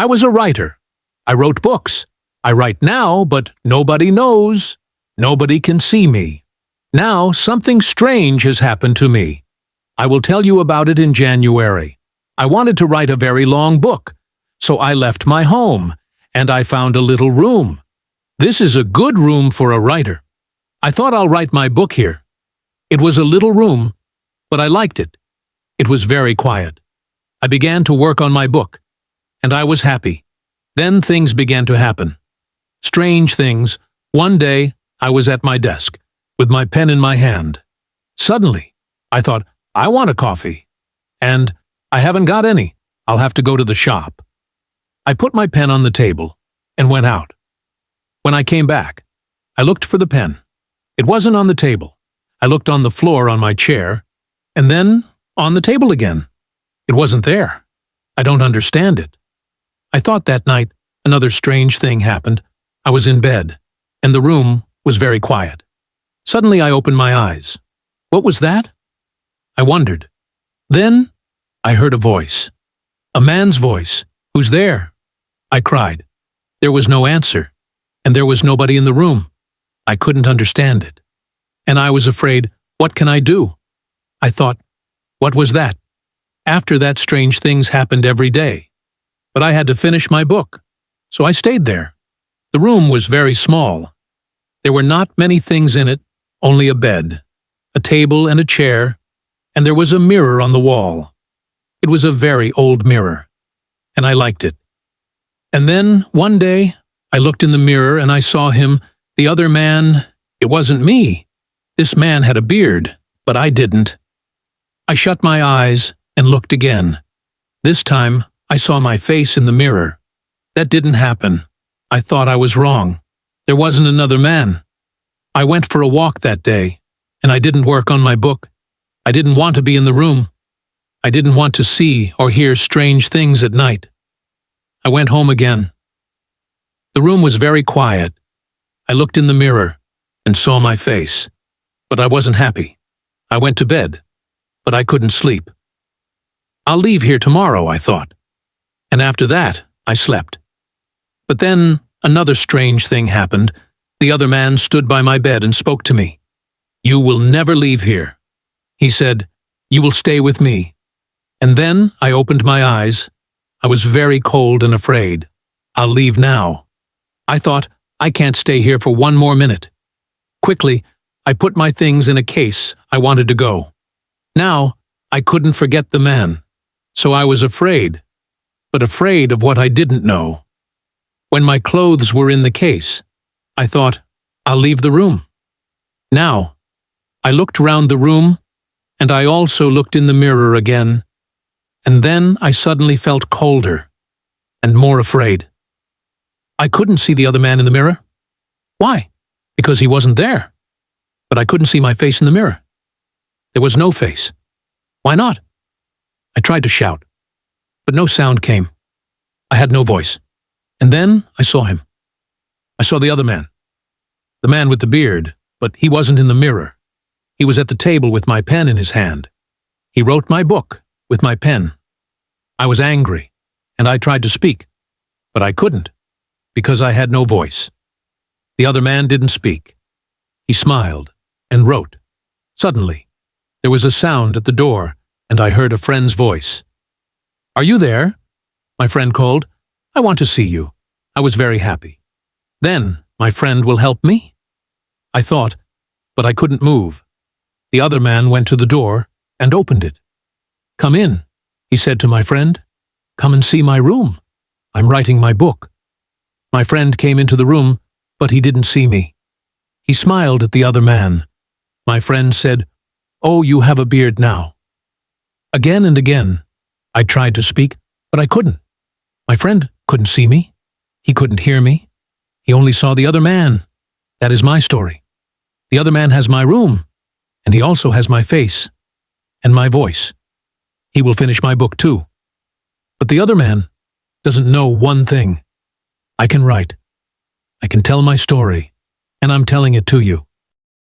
I was a writer. I wrote books. I write now, but nobody knows. Nobody can see me. Now something strange has happened to me. I will tell you about it in January. I wanted to write a very long book, so I left my home, and I found a little room. This is a good room for a writer. I thought I'll write my book here. It was a little room, but I liked it. It was very quiet. I began to work on my book, and I was happy. Then things began to happen. Strange things. One day, I was at my desk, with my pen in my hand. Suddenly, I thought, I want a coffee. And I haven't got any. I'll have to go to the shop. I put my pen on the table and went out. When I came back, I looked for the pen. It wasn't on the table. I looked on the floor on my chair, and then on the table again. It wasn't there. I don't understand it. I thought that night another strange thing happened. I was in bed, and the room was very quiet. Suddenly I opened my eyes. What was that? I wondered. Then I heard a voice. A man's voice. Who's there? I cried. There was no answer, and there was nobody in the room. I couldn't understand it. And I was afraid, what can I do? I thought, what was that? After that, strange things happened every day. But I had to finish my book, so I stayed there. The room was very small. There were not many things in it, only a bed, a table and a chair, and there was a mirror on the wall. It was a very old mirror, and I liked it. And then, one day, I looked in the mirror and I saw him, the other man. It wasn't me. This man had a beard, but I didn't. I shut my eyes and looked again. This time, I saw my face in the mirror. That didn't happen. I thought I was wrong. There wasn't another man. I went for a walk that day, and I didn't work on my book. I didn't want to be in the room. I didn't want to see or hear strange things at night. I went home again. The room was very quiet. I looked in the mirror and saw my face, but I wasn't happy. I went to bed, but I couldn't sleep. I'll leave here tomorrow, I thought. And after that, I slept. But then another strange thing happened. The other man stood by my bed and spoke to me. You will never leave here. He said, you will stay with me. And then I opened my eyes. I was very cold and afraid. I'll leave now. I thought, I can't stay here for one more minute. Quickly, I put my things in a case. I wanted to go. Now, I couldn't forget the man. So I was afraid, but afraid of what I didn't know. When my clothes were in the case, I thought, I'll leave the room. Now, I looked round the room, and I also looked in the mirror again, and then I suddenly felt colder and more afraid. I couldn't see the other man in the mirror. Why? Because he wasn't there. But I couldn't see my face in the mirror. There was no face. Why not? I tried to shout, but no sound came. I had no voice. And then I saw him. I saw the other man. The man with the beard, but he wasn't in the mirror. He was at the table with my pen in his hand. He wrote my book with my pen. I was angry, and I tried to speak, but I couldn't, because I had no voice. The other man didn't speak. He smiled and wrote. Suddenly, there was a sound at the door, and I heard a friend's voice. Are you there? My friend called. I want to see you. I was very happy. Then, my friend will help me? I thought, but I couldn't move. The other man went to the door and opened it. Come in, he said to my friend. Come and see my room. I'm writing my book. My friend came into the room, but he didn't see me. He smiled at the other man. My friend said, Oh, you have a beard now. Again and again, I tried to speak, but I couldn't. My friend couldn't see me. He couldn't hear me. He only saw the other man. That is my story. The other man has my room, and he also has my face and my voice. He will finish my book too. But the other man doesn't know one thing. I can write. I can tell my story, and I'm telling it to you.